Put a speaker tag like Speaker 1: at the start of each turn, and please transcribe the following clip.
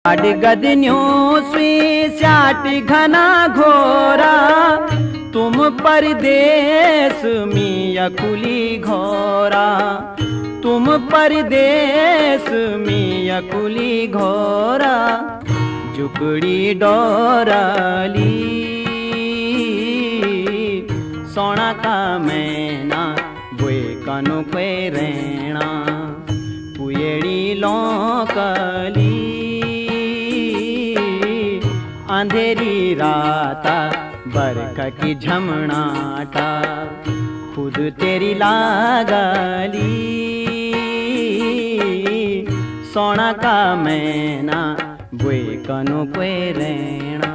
Speaker 1: गदन्यों से स्याट घना घोरा, तुम परदेश में अकुली घोरा, तुम परदेश में अकुली घोरा। जुकड़ी डोराली सोना का मैना बोए कनु पे रेणा, पुएड़ी लौकली अंधेरी राता बरखा की झमनाटा, खुद तेरी लागली सोना का मैना बोए कनु पे रेणा।